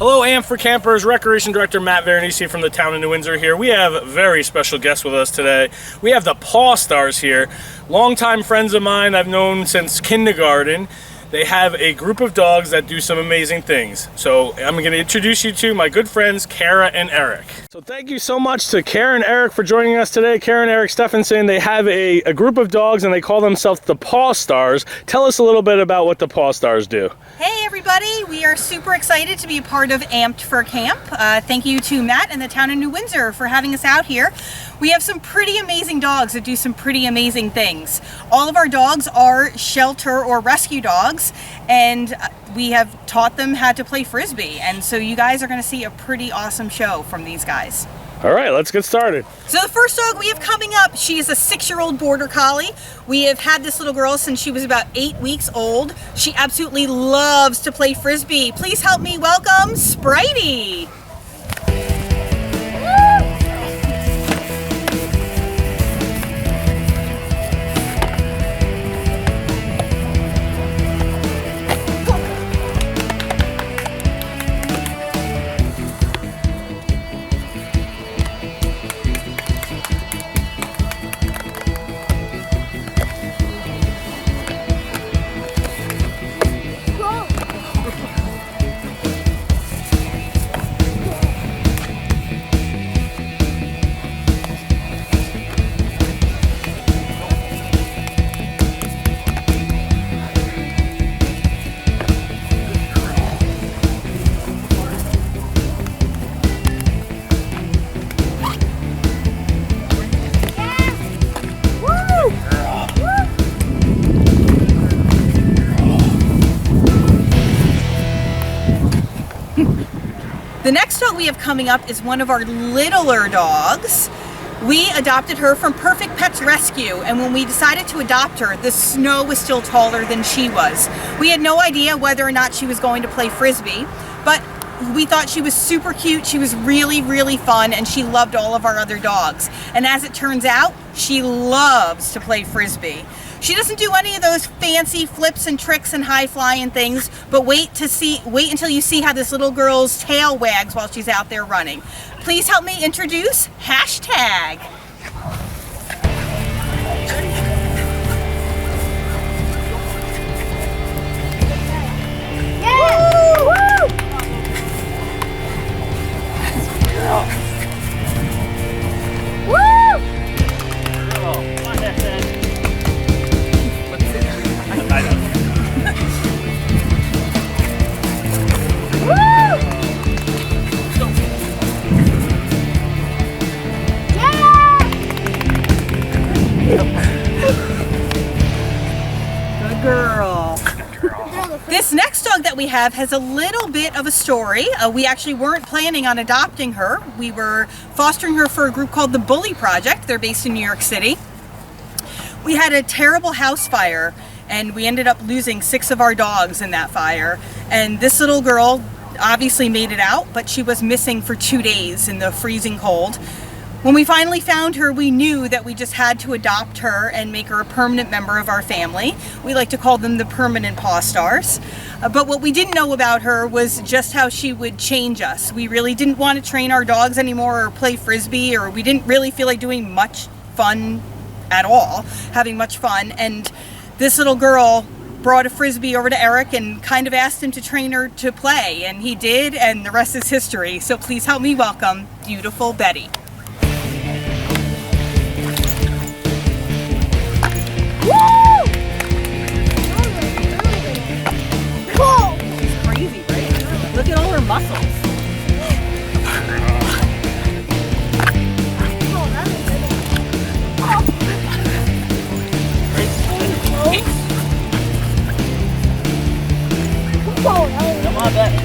Hello, AMP for Campers, Recreation Director Matt Veronese from the town of New Windsor here. We have a very special guest with us today. We have the Paw Stars here. Longtime friends of mine I've known since kindergarten. They have a group of dogs that do some amazing things. So I'm going to introduce you to my good friends, Kara and Eric. So thank you so much to Kara and Eric for joining us today. Kara and Eric Stephenson, they have a group of dogs and they call themselves the Paw Stars. Tell us a little bit about what the Paw Stars do. Hey everybody, we are super excited to be a part of Amped for Camp. Thank you to Matt and the town of New Windsor for having us out here. We have some pretty amazing dogs that do some pretty amazing things. All of our dogs are shelter or rescue dogs, and we have taught them how to play Frisbee. And so you guys are going to see a pretty awesome show from these guys. All right, let's get started. So the first dog we have coming up, she is a 6-year-old border collie. We have had this little girl since she was about 8 weeks old. She absolutely loves to play Frisbee. Please help me welcome Sprite. The next dog we have coming up is one of our littler dogs. We adopted her from Perfect Pets Rescue, and when we decided to adopt her, the snow was still taller than she was. We had no idea whether or not she was going to play Frisbee, but we thought she was super cute, she was really, really fun, and she loved all of our other dogs. And as it turns out, she loves to play Frisbee. She doesn't do any of those fancy flips and tricks and high flying things, but wait until you see how this little girl's tail wags while she's out there running. Please help me introduce Hashtag. Yeah! Woo! Woo! Girl. Woo! Girl, come on, Hashtag. Good girl. This next dog that we have has a little bit of a story. We actually weren't planning on adopting her. We were fostering her for a group called the Bully Project. They're based in New York City. We had a terrible house fire and we ended up losing 6 of our dogs in that fire. And this little girl obviously made it out, but she was missing for 2 days in the freezing cold. When we finally found her, we knew that we just had to adopt her and make her a permanent member of our family. We like to call them the permanent Paw Stars. But what we didn't know about her was just how she would change us. We really didn't want to train our dogs anymore or play Frisbee, or we didn't really feel like doing much fun at all, having much fun. And this little girl brought a Frisbee over to Eric and kind of asked him to train her to play, and he did, and the rest is history. So please help me welcome beautiful Betty. Woo! Cool! She's crazy, right? Look at all her muscles. Come on, Betty.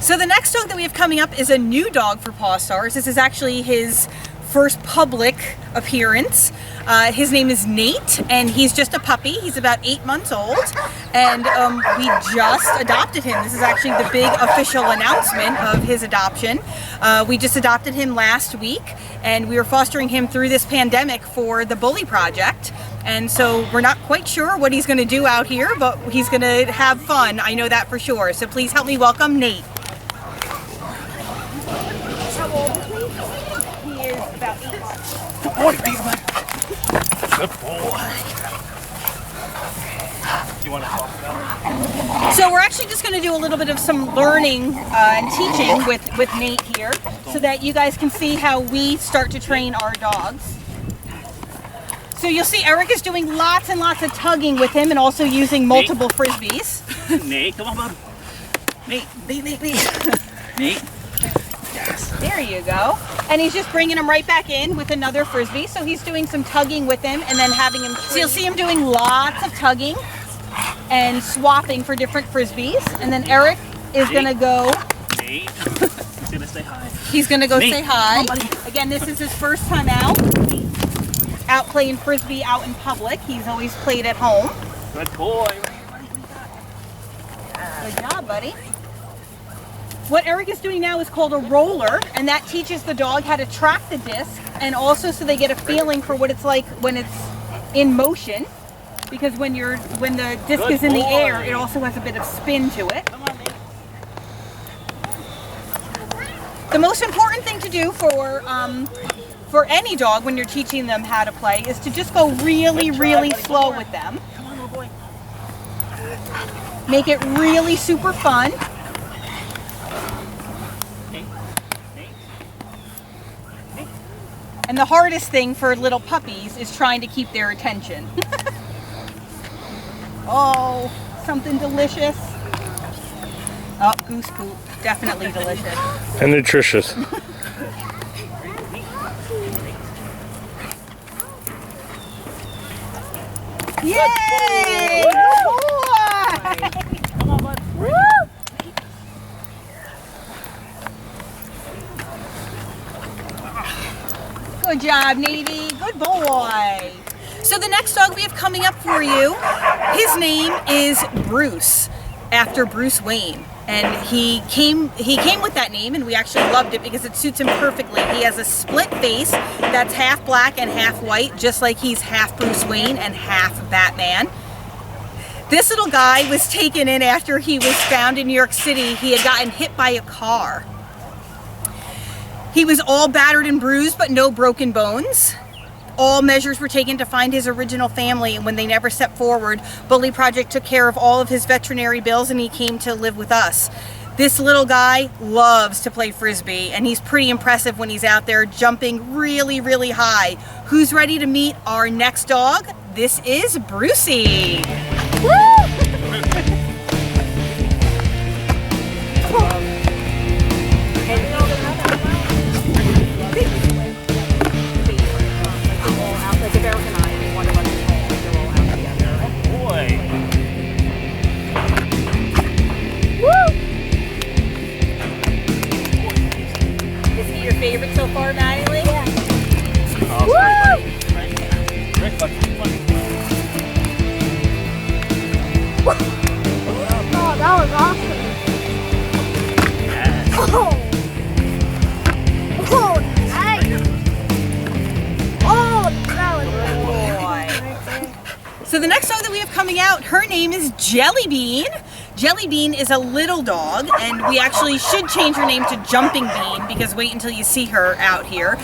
So the next dog that we have coming up is a new dog for Paw Stars. This is actually his first public appearance. His name is Nate, and he's just a puppy. He's about 8 months old, and we just adopted him. This is actually the big official announcement of his adoption. We just adopted him last week, and we were fostering him through this pandemic for the Bully Project. And so we're not quite sure what he's going to do out here, but he's going to have fun. I know that for sure. So please help me welcome Nate. How old is he? He is about 8 months. Good boy, Beaver. Good boy. Do you want to talk about it? So we're actually just going to do a little bit of some learning and teaching with Nate here, so that you guys can see how we start to train our dogs. So you'll see Eric is doing lots and lots of tugging with him and also using multiple frisbees. Nate, come on, bud. Nate. Nate. Yes. There you go. And he's just bringing him right back in with another frisbee. So he's doing some tugging with him and then having him. So you'll see him doing lots of tugging and swapping for different frisbees. And then Eric is going to go. Nate. He's going to say hi. He's going to go Nate. say hi. Come on, buddy. Again, this is his first time out playing frisbee out in public. He's always played at home. Good boy. Good job, buddy. What Eric is doing now is called a roller, and that teaches the dog how to track the disc, and also so they get a feeling for what it's like when it's in motion. Because when the disc is in the air, it also has a bit of spin to it. Come on, Nate. The most important thing to do for any dog when you're teaching them how to play is to just go really, really slow with them. Come on, little boy. Make it really super fun. Nate. Nate. And the hardest thing for little puppies is trying to keep their attention. Oh, something delicious. Oh, goose poop. Definitely delicious. And nutritious. Yay! Good boy! Come on, bud. Woo! Good job, Navy. Good boy. So the next dog we have coming up for you, his name is Bruce, after Bruce Wayne. And he came with that name, and we actually loved it because it suits him perfectly. He has a split face that's half black and half white, just like he's half Bruce Wayne and half Batman. This little guy was taken in after he was found in New York City. He had gotten hit by a car. He was all battered and bruised, but no broken bones. All measures were taken to find his original family, and when they never stepped forward, Bully Project took care of all of his veterinary bills, and he came to live with us. This little guy loves to play frisbee, and he's pretty impressive when he's out there jumping really, really high. Who's ready to meet our next dog? This is Brucey. Woo! Favorite so far, Natalie? Yeah. Oh, Woo! Right. Rick, bud. Oh, that was awesome. Yes. Oh. Oh, nice. Oh, that was Boy. So the next dog that we have coming out, her name is Jellybean. Jellybean is a little dog, and we actually should change her name to Jumping Bean, because wait until you see her out here.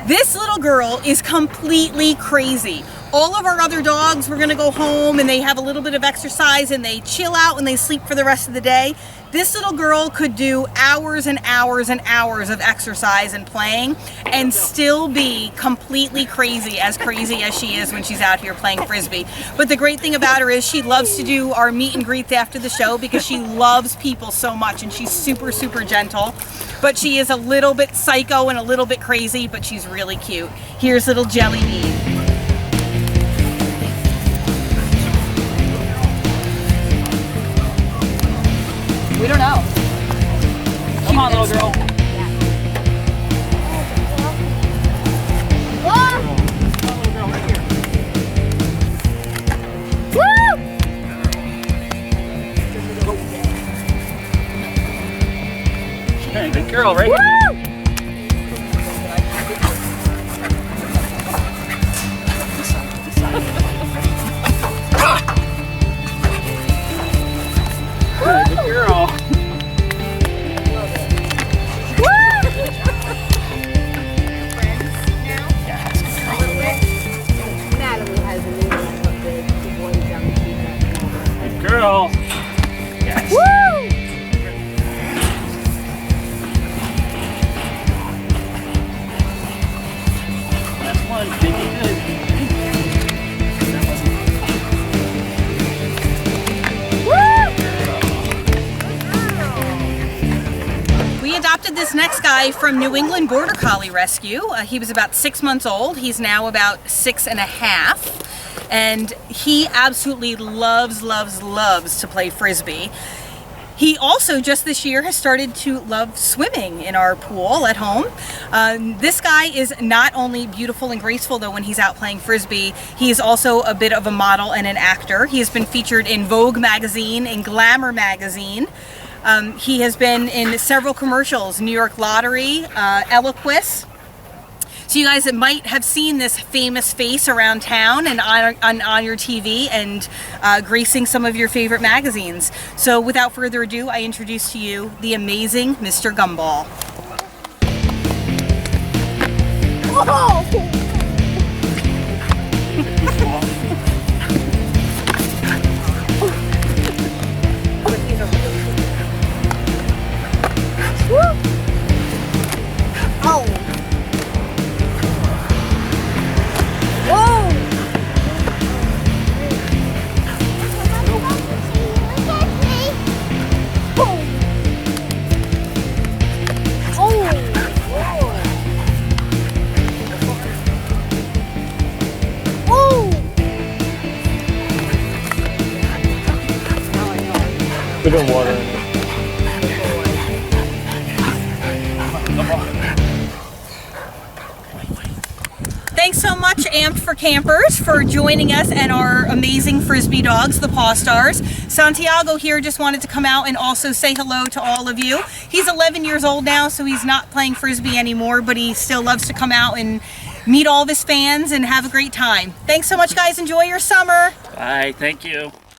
This little girl is completely crazy. All of our other dogs, we're gonna go home and they have a little bit of exercise and they chill out and they sleep for the rest of the day. This little girl could do hours and hours and hours of exercise and playing and still be completely crazy as she is when she's out here playing frisbee. But the great thing about her is she loves to do our meet and greets after the show because she loves people so much, and she's super, super gentle. But she is a little bit psycho and a little bit crazy, but she's really cute. Here's little Jellybean. We don't know. girl, right here. Good girl. Natalie has a new one of the boys down the street. Good girl. Yes. Last one. Biggie good. We adopted this next guy from New England Border Collie Rescue. He was about 6 months old. He's now about 6.5. And he absolutely loves to play Frisbee. He also just this year has started to love swimming in our pool at home. This guy is not only beautiful and graceful though when he's out playing Frisbee, he's also a bit of a model and an actor. He has been featured in Vogue magazine and Glamour magazine. He has been in several commercials, New York Lottery, Eloquist. So you guys might have seen this famous face around town and on your TV and gracing some of your favorite magazines. So without further ado, I introduce to you the amazing Mr. Gumball. We've been watering. Thanks so much, Amped for Campers, for joining us and our amazing Frisbee dogs, the Paw Stars. Santiago here just wanted to come out and also say hello to all of you. He's 11 years old now, so he's not playing Frisbee anymore, but he still loves to come out and meet all of his fans and have a great time. Thanks so much, guys. Enjoy your summer. Bye. Thank you.